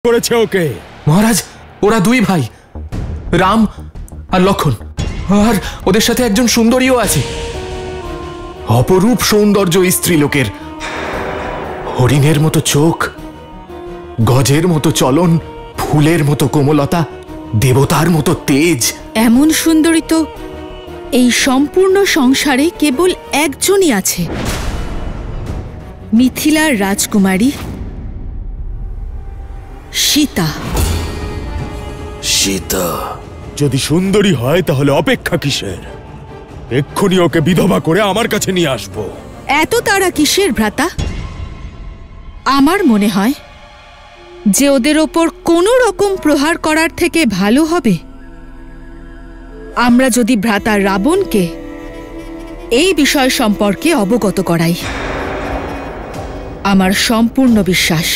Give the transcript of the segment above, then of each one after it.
করেছে ওকে? মহারাজ, ওরা দুই ভাই, রাম আর লক্ষণ, আর ওদের সাথে একজন সুন্দরীও আছে। অপরূপ সৌন্দর্য স্ত্রীলোকের, হরিণের মতো চোখ, গজের মতো চলন, ফুলের মতো কোমলতা, দেবতার মতো তেজ। এমন সুন্দরী তো এই সম্পূর্ণ সংসারে কেবল একজনই আছে, মিথিলার রাজকুমারী সীতা। সীতা যদি সুন্দরী হয় তাহলে অপেক্ষা কিসের? এক্ষুনি ওকে বিধবা করে আমার কাছে নিয়ে আসবো। এত তারা কিসের ভ্রাতা? আমার মনে হয় যে ওদের ওপর কোনো রকম প্রহার করার থেকে ভালো হবে আমরা যদি ভ্রাতা রাবণকে এই বিষয় সম্পর্কে অবগত করাই। আমার সম্পূর্ণ বিশ্বাস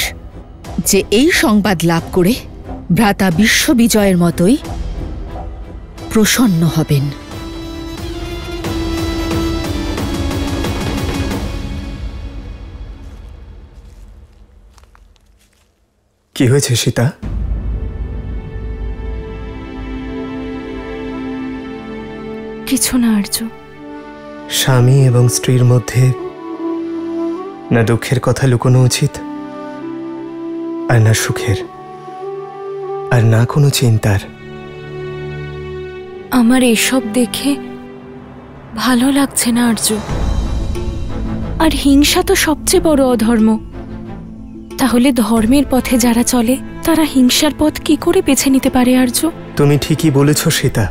যে এই সংবাদ লাভ করে ভ্রাতা বিশ্ববিজয়ের মতোই প্রসন্ন হবেন। কি হয়েছে সীতা? কিছু না আর্য। স্বামী এবং স্ত্রীর মধ্যে না দুঃখের কথা লুকোনো উচিত, আর না সুখের, আর না কোনো চিন্তার। আমার এসব দেখে ভালো লাগছে না আর্য। আর হিংসা তো সবচেয়ে বড় অধর্ম। তাহলে ধর্মের পথে যারা চলে তারা হিংসার পথ কি করে বেছে নিতে পারে আর্য? তুমি ঠিকই বলেছ সীতা,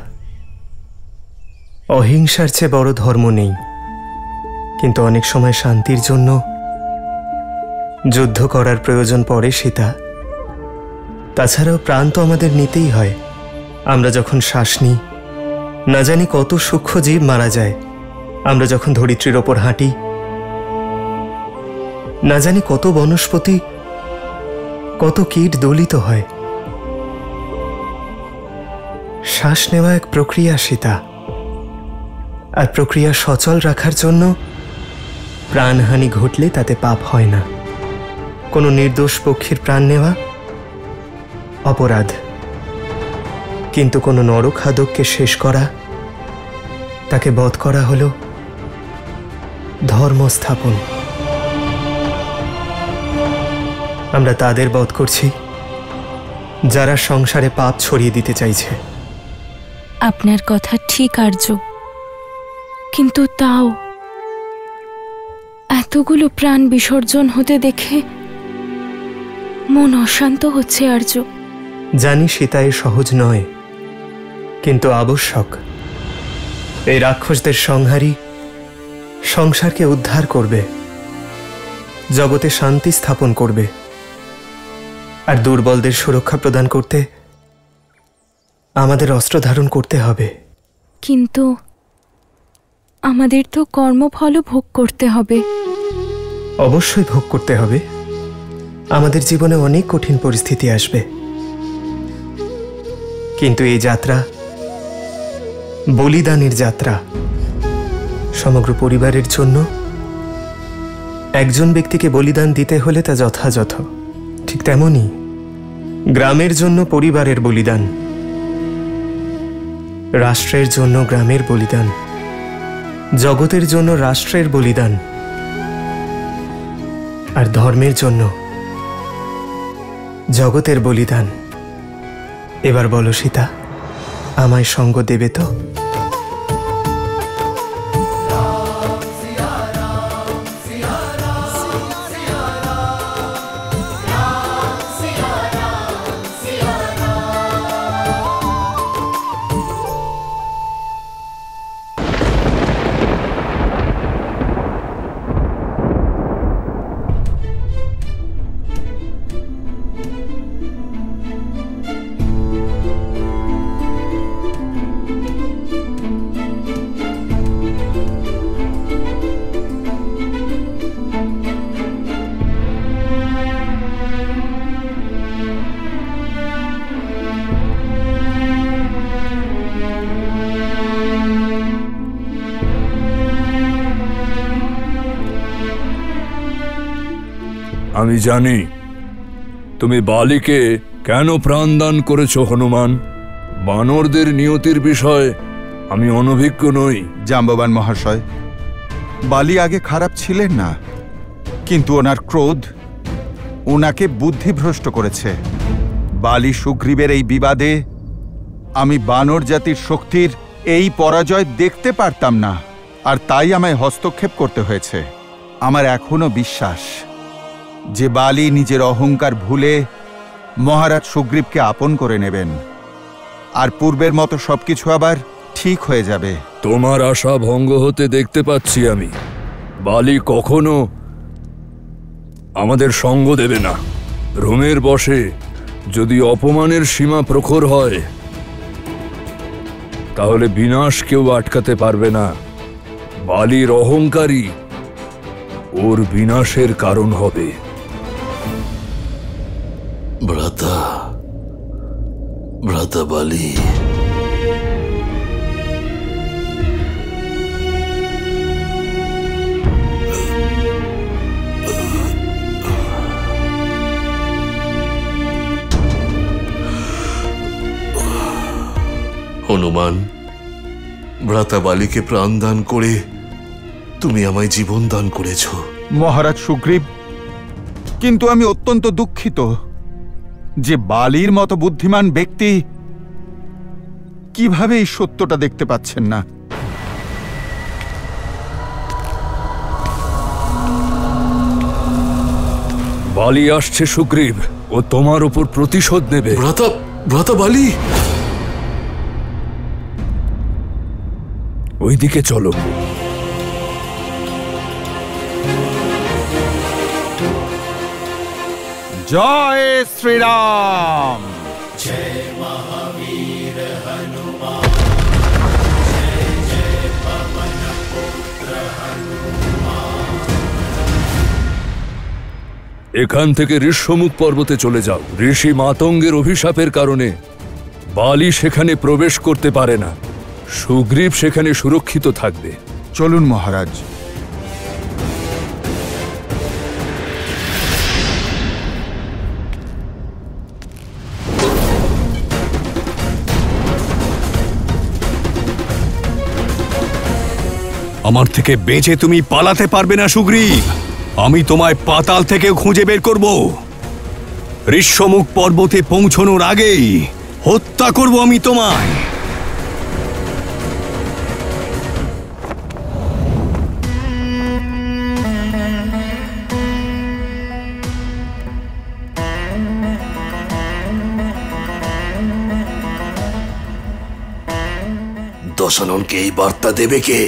অহিংসার চেয়ে বড় ধর্ম নেই। কিন্তু অনেক সময় শান্তির জন্য যুদ্ধ করার প্রয়োজন পড়ে সীতা। তাছাড়াও প্রাণ তো আমাদের নিতেই হয়। আমরা যখন শ্বাস নিই, না জানি কত সূক্ষ্ম জীব মারা যায়। আমরা যখন ধরিত্রীর ওপর হাঁটি, না জানি কত বনস্পতি, কত কীট দলিত হয়। শ্বাস নেওয়া এক প্রক্রিয়া সীতা, আর প্রক্রিয়া সচল রাখার জন্য প্রাণহানি ঘটলে তাতে পাপ হয় না। কোনো নির্দোষ পক্ষীর প্রাণ নেওয়া অপরাধ, কিন্তু কোনো নরখাদককে শেষ করা, তাকে বধ করা হলো ধর্ম স্থাপন। আমরা তাদের বধ করছি যারা সংসারে পাপ ছড়িয়ে দিতে চাইছে। আপনার কথা ঠিক আর্য, কিন্তু তাও এতগুলো প্রাণ বিসর্জন হতে দেখে মন অশান্ত হচ্ছে আর্য। জানি সীতা এ সহজ নয়, কিন্তু আবশ্যক। এই রাক্ষসদের সংহারই সংসারকে উদ্ধার করবে, জগতে শান্তি স্থাপন করবে, আর দুর্বলদের সুরক্ষা প্রদান করতে আমাদের অস্ত্র ধারণ করতে হবে। কিন্তু আমাদের তো কর্মফলও ভোগ করতে হবে। অবশ্যই ভোগ করতে হবে। আমাদের জীবনে অনেক কঠিন পরিস্থিতি আসবে, কিন্তু এই যাত্রা বলিদানের যাত্রা। সমগ্র পরিবারের জন্য একজন ব্যক্তিকে বলিদান দিতে হলে তা যথাযথ। ঠিক তেমনি গ্রামের জন্য পরিবারের বলিদান, রাষ্ট্রের জন্য গ্রামের বলিদান, জগতের জন্য রাষ্ট্রের বলিদান, আর ধর্মের জন্য জগতের বলিদান। এবার বলো সীতা, আমায় সঙ্গ দেবে তো? আমি জানি তুমি বালিকে কেন প্রাণদান করেছ হনুমান? বানরদের নিয়তির বিষয় আমি অনভিজ্ঞ নই। জাম্ববান মহাশয়, বালি আগে খারাপ ছিলেন না, কিন্তু ওনার ক্রোধ ওনাকে বুদ্ধিভ্রষ্ট করেছে। বালি সুগ্রীবের এই বিবাদে আমি বানর জাতির শক্তির এই পরাজয় দেখতে পারতাম না, আর তাই আমায় হস্তক্ষেপ করতে হয়েছে। আমার এখনো বিশ্বাস যে বালি নিজের অহংকার ভুলে মহারাজ সুগ্রীবকে আপন করে নেবেন, আর পূর্বের মতো সবকিছু আবার ঠিক হয়ে যাবে। তোমার আশা ভঙ্গ হতে দেখতে পাচ্ছি আমি। বালি কখনো আমাদের সঙ্গ দেবে না। রোমের বশে যদি অপমানের সীমা প্রখর হয়, তাহলে বিনাশ কেউ আটকাতে পারবে না। বালির অহংকারী ওর বিনাশের কারণ হবে। ভ্রাতা, ভ্রাতা বালি, হনুমান, ভ্রাতা বালিকে প্রাণ দান করে তুমি আমায় জীবন দান করেছ। মহারাজ সুগ্রীব, কিন্তু আমি অত্যন্ত দুঃখিত যে বালির মতো বুদ্ধিমান ব্যক্তি কিভাবে এই সত্যটা দেখতে পাচ্ছেন না। বালি আসছে সুগ্রীব, ও তোমার উপর প্রতিশোধ নেবে। ভ্রাতা, ভ্রাতা বালি, ওইদিকে চলো। জয় শ্রীরাম। জয় মহাবীর হনুমান, জয় পবন পুত্র হনুমান। এখান থেকে ঋষ্যমুখ পর্বতে চলে যাও। ঋষি মাতঙ্গের অভিশাপের কারণে বালি সেখানে প্রবেশ করতে পারে না। সুগ্রীব সেখানে সুরক্ষিত থাকবে। চলুন মহারাজ। আমার থেকে বেঁচে তুমি পালাতে পারবে না সুগ্রীব। আমি তোমায় পাতাল থেকে খুঁজে বের করব। ঋষ্যমুখ পর্বতে পৌঁছানোর আগেই হত্যা করব আমি তোমায়। দশাননকে এই বার্তা দেবে কে?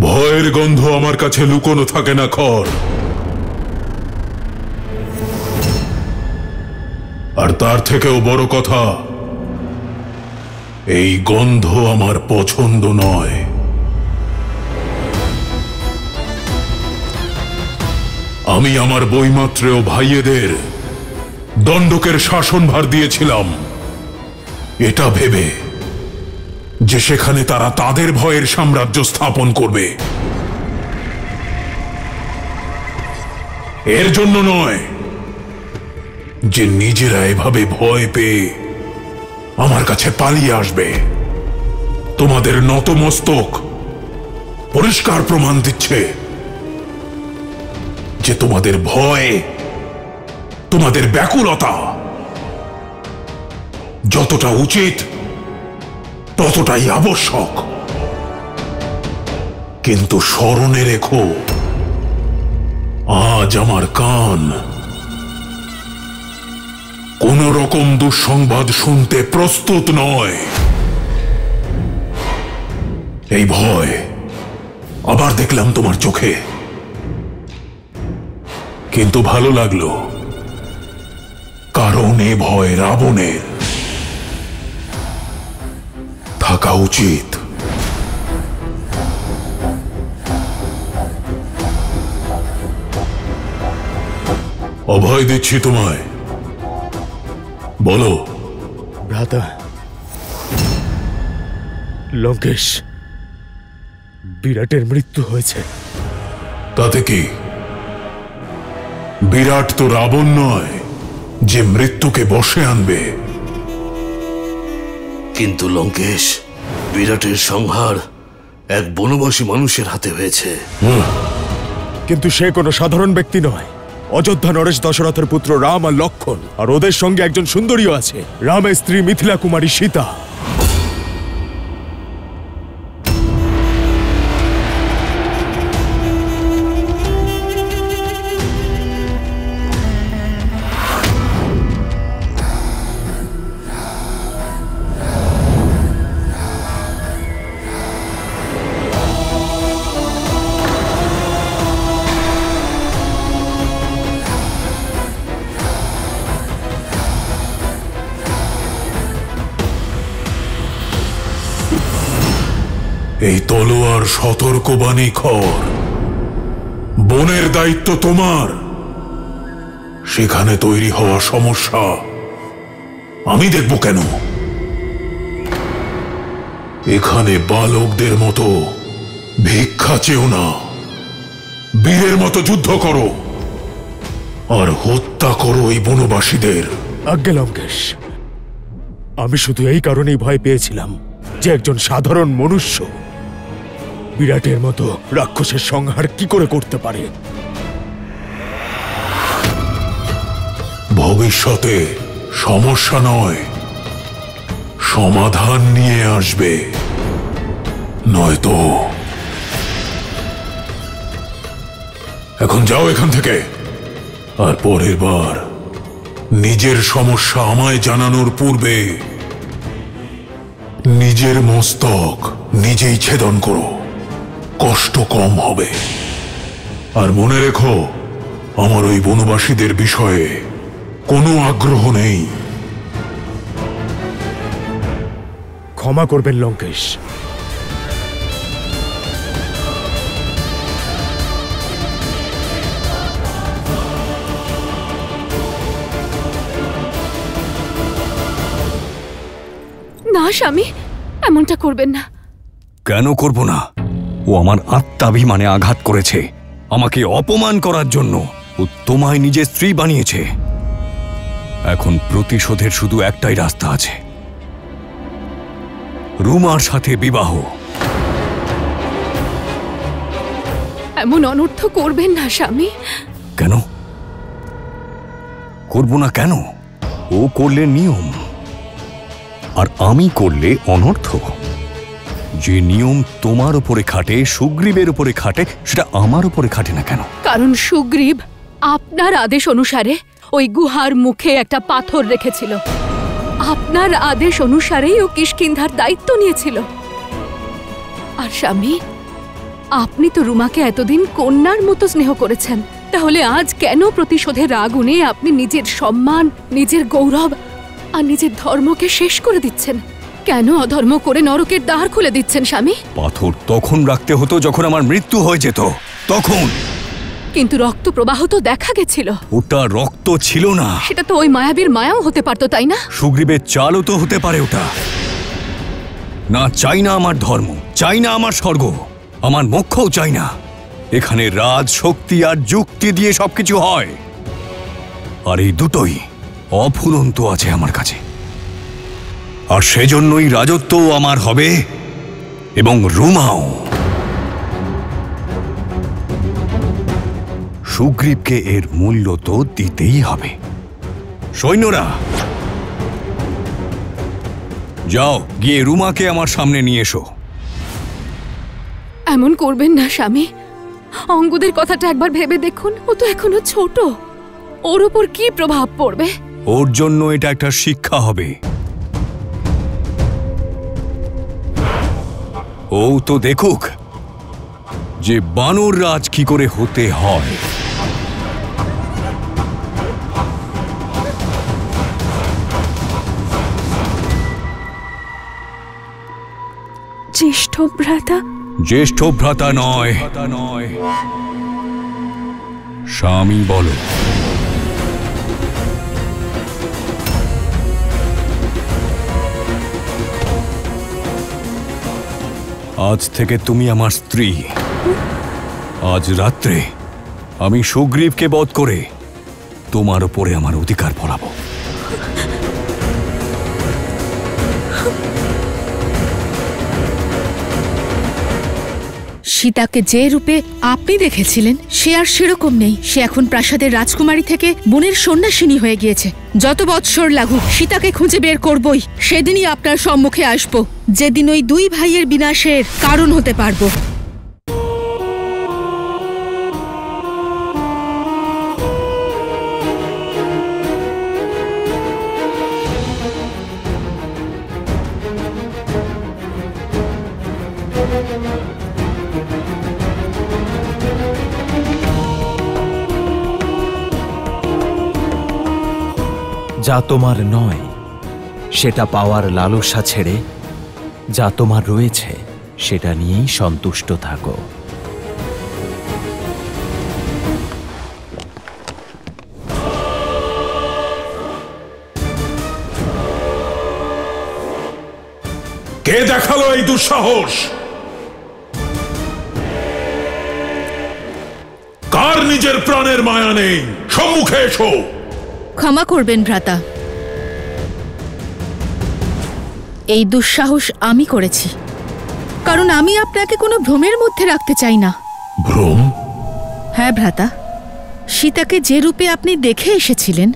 ভয়ের গন্ধ আমার কাছে লুকোনো থাকে না খর, আর তার থেকেও বড় কথা, এই গন্ধ আমার পছন্দ নয়। আমি আমার বৈমাত্রেয় ভাইয়েদের দণ্ডকের শাসনভার দিয়েছিলাম এটা ভেবে যে সেখানে তারা তাদের ভয়ের সাম্রাজ্য স্থাপন করবে। এর জন্য নয় যে নিজেরা এভাবে ভয় পেয়ে আমার কাছে পালিয়ে আসবে। তোমাদের নতমস্তক পরিষ্কার প্রমাণ দিচ্ছে যে তোমাদের ভয়, তোমাদের ব্যাকুলতা যতটা উচিত ততটাই আবশ্যক। কিন্তু স্মরণে রেখো, আজ আমার কান কোন রকম দুঃসংবাদ শুনতে প্রস্তুত নয়। এই ভয় আবার দেখলাম তোমার চোখে, কিন্তু ভালো লাগলো, কারণ এ ভয় রাবণের থাকা উচিত। অভয় দিচ্ছি তোমায়, বলো। ভ্রাতা, লঙ্কেশ বিরাটের মৃত্যু হয়েছে। তাতে কি? বিরাট তো রাবণ নয় যে মৃত্যুকে বশে আনবে। কিন্তু লঙ্কেশ, বিরাটের সংহার এক বনবাসী মানুষের হাতে হয়েছে। কিন্তু সে কোনো সাধারণ ব্যক্তি নয়। অযোধ্যা নরেশ দশরথের পুত্র রাম আর লক্ষণ, আর ওদের সঙ্গে একজন সুন্দরীও আছে, রামের স্ত্রী মিথিলা কুমারী সীতা। এই তলোয়ার সতর্কবাণী খর। বনের দায়িত্ব তোমার। সেখানে তৈরি হওয়া সমস্যা আমি দেখব কেন? এখানে বালকদের মতো ভিক্ষা চেও না। বীরের মতো যুদ্ধ করো আর হত্যা করো এই বনবাসীদের। আজ্ঞে লঙ্কেশ, আমি শুধু এই কারণেই ভয় পেয়েছিলাম যে একজন সাধারণ মনুষ্য বিরাটের মতো রাক্ষসের সংহার কি করে করতে পারে। ভবিষ্যতে সমস্যা নয়, সমাধান নিয়ে আসবে, নয়তো। এখন যাও এখান থেকে, আর পরের বার নিজের সমস্যা আমায় জানানোর পূর্বে নিজের মস্তক নিজেই ছেদন করো, কষ্ট কম হবে। আর মনে রেখো, আমার ওই বনবাসীদের বিষয়ে কোনো আগ্রহ নেই। ক্ষমা করবেন লঙ্কেশ। না স্বামী, এমনটা করবেন না। কেন করব না? ও আমার আত্মাভিমানে আঘাত করেছে, আমাকে অপমান করার জন্য ও তোমায় নিজের স্ত্রী বানিয়েছে। এখন প্রতিশোধের শুধু একটাই রাস্তা আছে, রুমার সাথে বিবাহ। এমন অনর্থ করবেন না স্বামী। কেন করব না? কেন? ও করলে নিয়ম, আর আমি করলে অনর্থ। যে নিয়ম তোমার উপরে খাটে, সুগ্রীবের উপরে খাটে, সেটা আমার উপরে খাটে না কেন? কারণ সুগ্রীব আপনার আদেশ অনুসারে ওই গুহার মুখে একটা পাথর রেখেছিল। আপনার আদেশ অনুসারেই ও কিষ্কিন্ধার দায়িত্ব নিয়েছিল। আর স্বামী, আপনি তো রুমাকে এতদিন কন্যার মতো স্নেহ করেছেন, তাহলে আজ কেন প্রতিশোধের আগুনে আপনি নিজের সম্মান, নিজের গৌরব আর নিজের ধর্মকে শেষ করে দিচ্ছেন? কেন অধর্ম করে নরকের দ্বার খুলে দিচ্ছেন স্বামী? পাথর তখন রাখতে হতো যখন আমার মৃত্যু হয়ে যেত, তখন। কিন্তু রক্ত প্রবাহ তো দেখা গেছিল। ওটা রক্ত ছিল না। সেটা তো ওই মায়াবীর মায়াও হতে পারতো, তাই না? সুগ্রীবের চালও তো হতে পারে ওটা। না, চাই না আমার ধর্ম, চাই না আমার স্বর্গ, আমার মোক্ষও চাই না। এখানে রাজ, শক্তি আর যুক্তি দিয়ে সবকিছু হয়, আর এই দুটোই অফুরন্ত আছে আমার কাছে। আর সেজন্যই রাজত্বও আমার হবে এবং রুমাও। সুগ্রীবকে এর মূল্য তো দিতেই হবে। সৈন্যরা, যাও গিয়ে রুমাকে আমার সামনে নিয়ে এসো। এমন করবেন না স্বামী। অঙ্গদের কথাটা একবার ভেবে দেখুন, ও তো এখনো ছোট। ওর ওপর কি প্রভাব পড়বে? ওর জন্য এটা একটা শিক্ষা হবে। ও তো দেখুক যে বানর রাজ কি করে হতে হয়। জ্যেষ্ঠ ভ্রাতা? জ্যেষ্ঠ ভ্রাতা নয়, স্বামী বলো। আজ থেকে তুমি আমার স্ত্রী। আজ রাত্রে আমি সুগ্রীবকে বধ করে তোমার উপরে আমার অধিকার ফলাবো। সীতাকে যে রূপে আপনি দেখেছিলেন সে আর সেরকম নেই। সে এখন প্রাসাদের রাজকুমারী থেকে বনের সন্ন্যাসিনী হয়ে গিয়েছে। যত বৎসর লাগুক সীতাকে খুঁজে বের করবই। সেদিনই আপনার সম্মুখে আসব, যেদিন ওই দুই ভাইয়ের বিনাশের কারণ হতে পারবো। যা তোমার নয় সেটা পাওয়ার লালসা ছেড়ে যা তোমার রয়েছে সেটা নিয়েই সন্তুষ্ট থাকো। কে দেখালো এই দুঃসাহস? কার নিজের প্রাণের মায়া নেই? সম্মুখে এসো। ক্ষমা করবেন ভ্রাতা, এই দুঃসাহস আমি করেছি, কারণ আমি আপনাকে কোনো ভ্রমের মধ্যে রাখতে চাই না। ভ্রম? হ্যাঁ ভ্রাতা, সীতাকে যে রূপে আপনি দেখে এসেছিলেন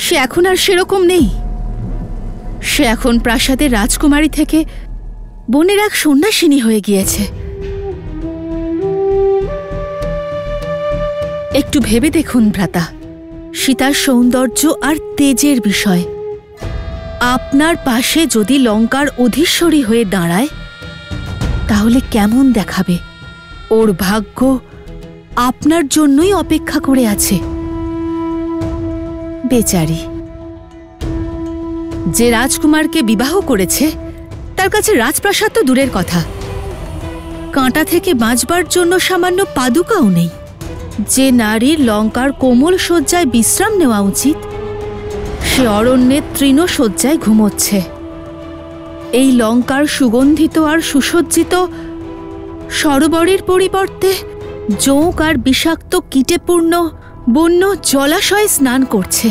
সে এখন আর সেরকম নেই। সে এখন প্রাসাদের রাজকুমারী থেকে বনের এক সন্ন্যাসিনী হয়ে গিয়েছে। একটু ভেবে দেখুন ভ্রাতা, সীতার সৌন্দর্য আর তেজের বিষয়। আপনার পাশে যদি লঙ্কার অধীশ্বরী হয়ে দাঁড়ায় তাহলে কেমন দেখাবে? ওর ভাগ্য আপনার জন্যই অপেক্ষা করে আছে। বেচারি, যে রাজকুমারকে বিবাহ করেছে তার কাছে রাজপ্রাসাদ তো দূরের কথা, কাঁটা থেকে বাঁচবার জন্য সামান্য পাদুকাও নেই। যে নারীর লঙ্কার কোমল শয্যায় বিশ্রাম নেওয়া উচিত সে অরণ্যের তৃণ শয্যায় ঘুমোচ্ছে। এই লঙ্কার সুগন্ধিত আর সুসজ্জিত সরোবরের পরিবর্তে জোঁক আর বিষাক্ত কীটেপূর্ণ বন্য জলাশয়ে স্নান করছে।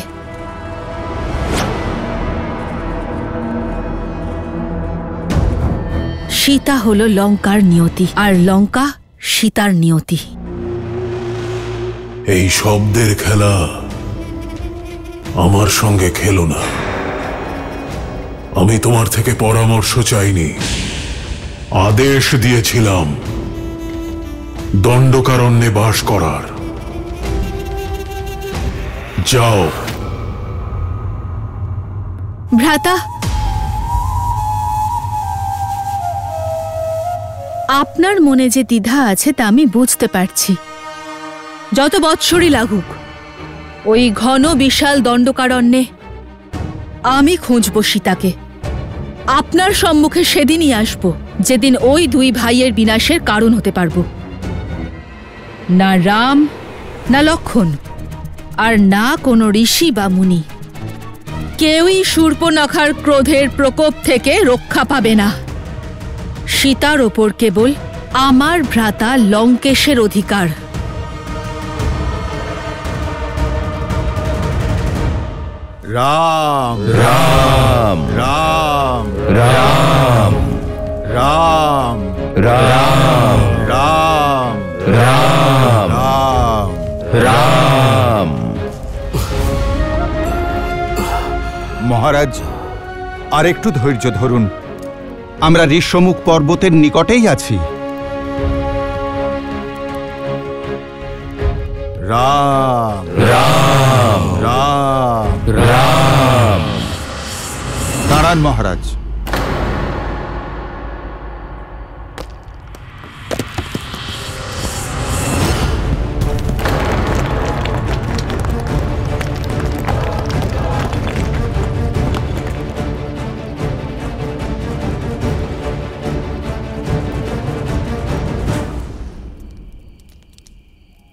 সীতা হল লঙ্কার নিয়তি, আর লঙ্কা সীতার নিয়তি। এই শব্দের খেলা আমার সঙ্গে খেলো না। আমি তোমার থেকে পরামর্শ চাইনি, আদেশ দিয়েছিলাম দণ্ডকারণ্যে বাস করার। যাও। ভ্রাতা, আপনার মনে যে দ্বিধা আছে তা আমি বুঝতে পারছি। যত বৎসরই লাগুক ওই ঘন বিশাল দণ্ডকারণ্যে আমি খুঁজব সীতাকে। আপনার সম্মুখে সেদিনই আসব যেদিন ওই দুই ভাইয়ের বিনাশের কারণ হতে পারব। না রাম, না লক্ষণ, আর না কোনো ঋষি বা মুনি, কেউই শূর্পণখার ক্রোধের প্রকোপ থেকে রক্ষা পাবে না। সীতার ওপর কেবল আমার ভ্রাতা লঙ্কেশের অধিকার। রাম রাম রাম রাম রাম রাম রাম রাম রাম রাম। মহারাজ, আর একটু ধৈর্য ধরুন। আমরা ঋষ্যমুখ পর্বতের নিকটেই আছি। রাম রাম রাম রাম। দাঁড়ান মহারাজ।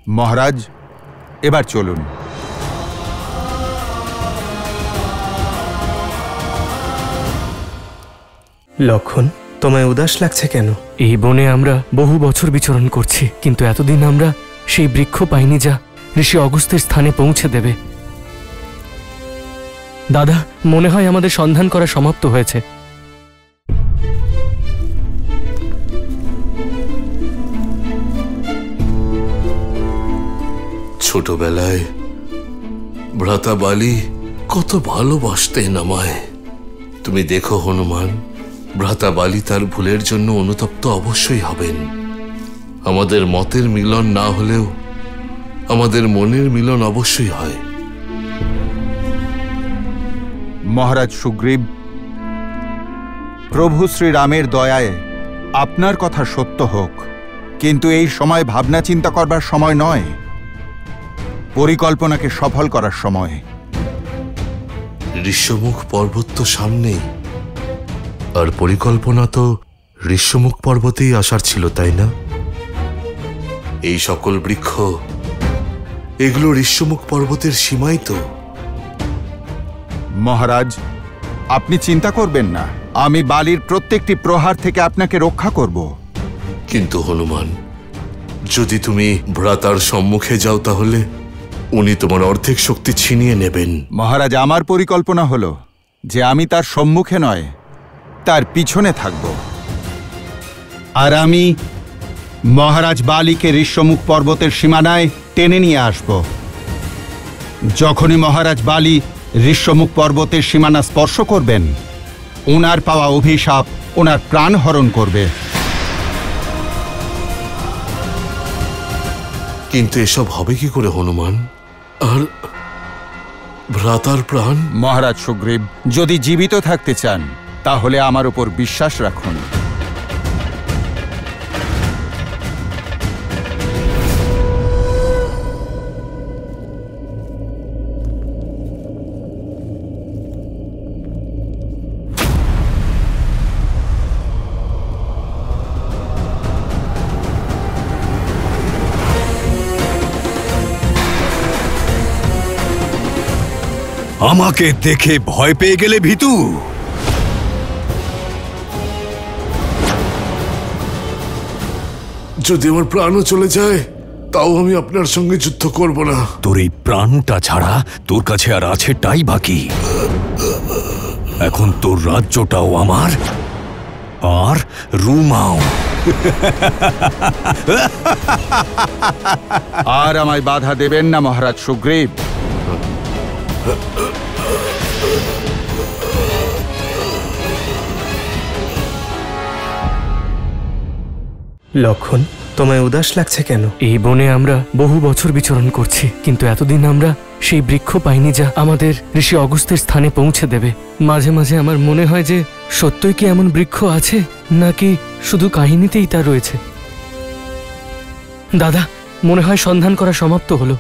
মহারাজ, এবার চলুন। লক্ষণ, তোমায় উদাস লাগছে কেন? এই বনে আমরা বহু বছর বিচরণ করছি, কিন্তু এতদিন আমরা সেই বৃক্ষ পাইনি যা ঋষি অগস্ত্যের স্থানে পৌঁছে দেবে। দাদা, মনে হয় আমাদের সন্ধান করা সমাপ্ত হয়েছে। ছোটবেলায় ভ্রাতা বালি কত ভালোবাসতেন আমায়। তুমি দেখো হনুমান, ভ্রাতা বালি তার ভুলের জন্য অনুতপ্ত অবশ্যই হবেন। আমাদের মতের মিলন না হলেও আমাদের মনের মিলন অবশ্যই হয়। মহারাজ সুগ্রীব, প্রভু শ্রীরামের দয়ায় আপনার কথা সত্য হোক, কিন্তু এই সময় ভাবনা চিন্তা করবার সময় নয়, পরিকল্পনাকে সফল করার সময়। ঋষ্যমুখ পর্বত তো সামনেই, আর পরিকল্পনা তো ঋষ্যমুখ পর্বতেই আসার ছিল, তাই না? এই সকল বৃক্ষ, এগুলো ঋষ্যমুখ পর্বতের সীমাই তো। মহারাজ, আপনি চিন্তা করবেন না, আমি বালির প্রত্যেকটি প্রহার থেকে আপনাকে রক্ষা করব। কিন্তু হনুমান, যদি তুমি ভ্রাতার সম্মুখে যাও তাহলে উনি তোমার অর্ধেক শক্তি ছিনিয়ে নেবেন। মহারাজ, আমার পরিকল্পনা হলো যে আমি তার সম্মুখে নয়, তার পিছনে থাকব, আর আমি মহারাজ বালিকে ঋষ্যমুখ পর্বতের সীমানায় টেনে নিয়ে আসব। যখনই মহারাজ বালি ঋষ্যমুখ পর্বতের সীমানা স্পর্শ করবেন, ওনার পাওয়া অভিশাপ ওনার প্রাণ হরণ করবে। কিন্তু এসব হবে কি করে হনুমান? আর ভ্রাতার প্রাণ? মহারাজ সুগ্রীব, যদি জীবিত থাকতে চান তাহলে আমার উপর বিশ্বাস রাখুন। আমাকে দেখে ভয় পেয়ে গেলে ভীতু? যদি আমার প্রাণও চলে যায় তাও আমি আপনার সঙ্গে যুদ্ধ করব না। তোর এই প্রাণটা ছাড়া তোর কাছে আর আছেটাই বাকি। এখন তোর রাজ্যটাও আমার, আর রুমাও। আর আমায় বাধা দেবেন না মহারাজ সুগ্রীব। লক্ষণ, তোমায় উদাস লাগছে কেন? এই বনে আমরা বহু বছর বিচরণ করছি, কিন্তু এতদিন আমরা সেই বৃক্ষ পাইনি যা আমাদের ঋষি অগস্ত্যের স্থানে পৌঁছে দেবে। মাঝে মাঝে আমার মনে হয় যে সত্যই কি এমন বৃক্ষ আছে, নাকি শুধু কাহিনীতেই তা রয়েছে। দাদা, মনে হয় সন্ধান করা সমাপ্ত হলো।